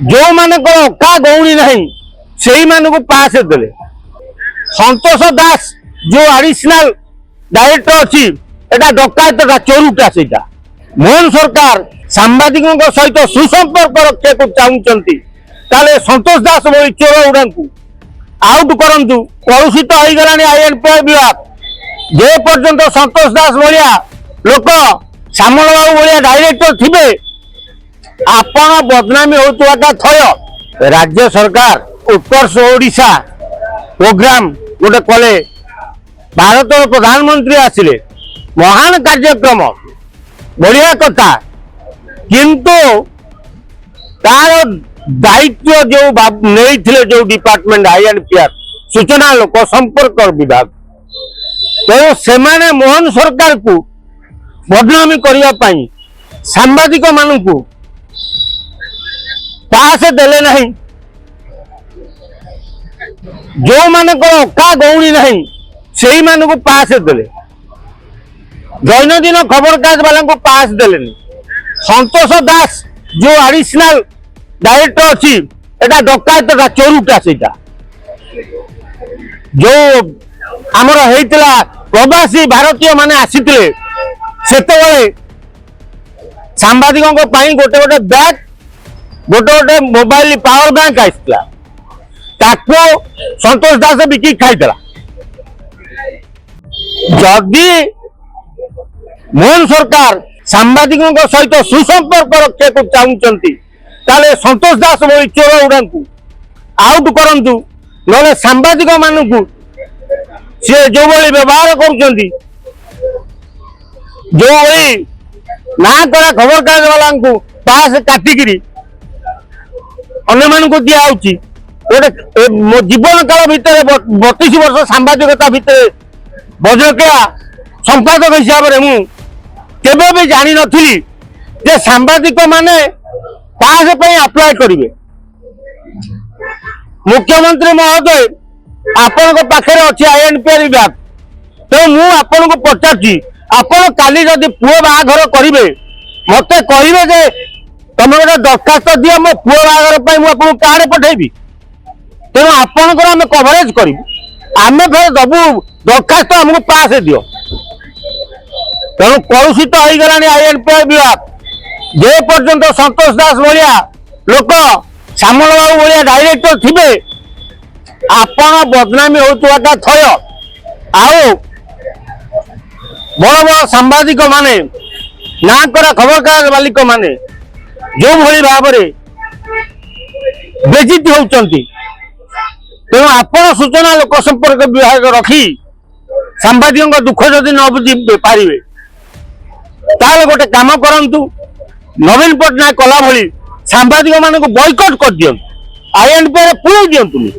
जो माने अका गौणी नहीं से मानक पास देले। संतोष दास जो एडिशनल डायरेक्टर अच्छी एटा डकायत चोरुटा से मोहन सरकार सांबादिकों सहित सुसंपर्क रक्षा को चाहते ताले संतोष दास भली चोर गुड़ा आउट करंतु। कलुषित हो गलानी आईएनपीआर विभाग जे पर्यंत संतोष दास भाया लोक श्यामल बाबू भाया डायरेक्टर थिबे आपण बदनामी होता थय। राज्य सरकार उत्कर्ष ओडिशा प्रोग्राम गोटे कले भारत प्रधानमंत्री आसिले महान कार्यक्रम बढ़िया कथा किंतु तार दायित्व जो नहीं जो डिपार्टमेंट आईएनपीआर सूचना लोक संपर्क विभाग तो से मोहन सरकार को बदनामी करने सांबादिक मानू पास देले नहीं। जो मानक अका गौणी नहीं से मानक पास देले। दैनंदिन खबर कागज वाला को पास देले। संतोष दास जो एडिशनल डायरेक्टर अच्छी एटा डकायत चोरुटा से जो आमर होता प्रवासी भारतीय माने आसीते सेते सांबादिकों गोटे गोटे बैग गोटे गोटे मोबाइल पावर बैंक आसला ताको संतोष दास बिकी खाईला। जदि मोहन सरकार सांबादिकों सहित सुसंपर्क रक्षा को चाहते ताले संतोष दास भली चोर गुड़ा आउट करंतु। नले सांबादिक मानू सी जो भाई व्यवहार कर जो भाई ना करा खबर कागज वाला को पास काटिकी अन्य मान को दिया गोटे जीवन काल भितर 32 वर्ष सांबादिकता भितर बजकिया संपादक हिसाब से मुझे भी जानी नथिली जे सांबादिक माने पास पे अप्लाई करेंगे। मुख्यमंत्री महोदय आपण पाखे अच्छी आईएनपीआर विभाग तो मुझे पचार आपण काली जदि पुओ बाहाघर करेंगे मत कहे जे तुम गोटे दरखास्त दिए मो पुओ बाहाघर मुझे कार्ड पठेबी तेणु आपणकर आम कभरेज करूँ आम फिर दबू दरखास्त आमको पास दियो। तेणु कलुषित हो गलानी आईएनपीआर विभाग जे पर्यंत संतोष दास भाया लोक श्यामल बाबू भाया डायरेक्टर थिबे आपण बदनामी होता थय। आउ बड़ बड़ सांबादिक माने ना करा खबर कागज मालिक माने जो भली भाव बेजित होती तेणु आपण सूचना लोक संपर्क विभाग रखी सांबादिकों दुख जदि न बुझी पारे ताले गोटे काम करंतु। नवीन पट्टनायक कला भली सांबादिक मान बॉयकट कर दियंतु। आईएनपीआर पुरई दियंतुनी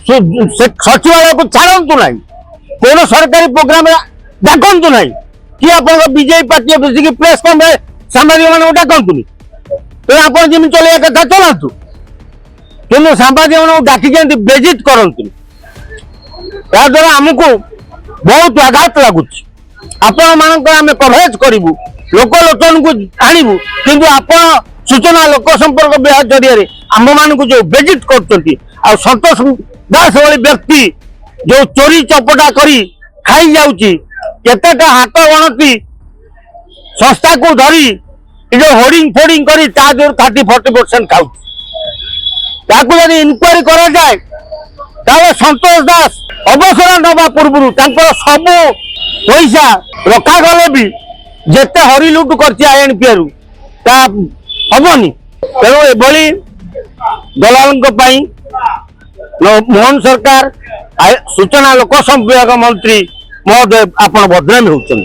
सचिवालय को छाड़ू ना कौन सरकारी प्रोग्राम डाकतु ना कि आप बीजेपी पार्टी बसिक प्रेस कॉन्फ्रेंस सांबादिक मान डाकतुनी तो आप जमी चलिए कथा चलातु कि सांबादिक मान डाकिक बेजित करतु द्वारा आमको बहुत आघात लगुच। आपण मान आम कभरेज करूँ लोकलोचन को आणबू किंतु आप सूचना लोक संपर्क विभाग जरिए आम मान जो बेजित कर संतोष दास भली व्यक्ति जो चोरी चपटा करी खाई जाऊँगी केतेटा हाथ गणती संस्था को धरी जो होर्डिंग फोर्डिंग करी 30-40% खाऊ जब इनक्वारी करा जाए ताले संतोष दास अवसर नवा पूर्व सब पैसा रखा गले भी जेते हरी लुट कर आईएनपीआर हमनी तेणु एभली दलाल मोहन सरकार सूचना लोक संपर्क मंत्री महोदय आपण बदनामी होउछन।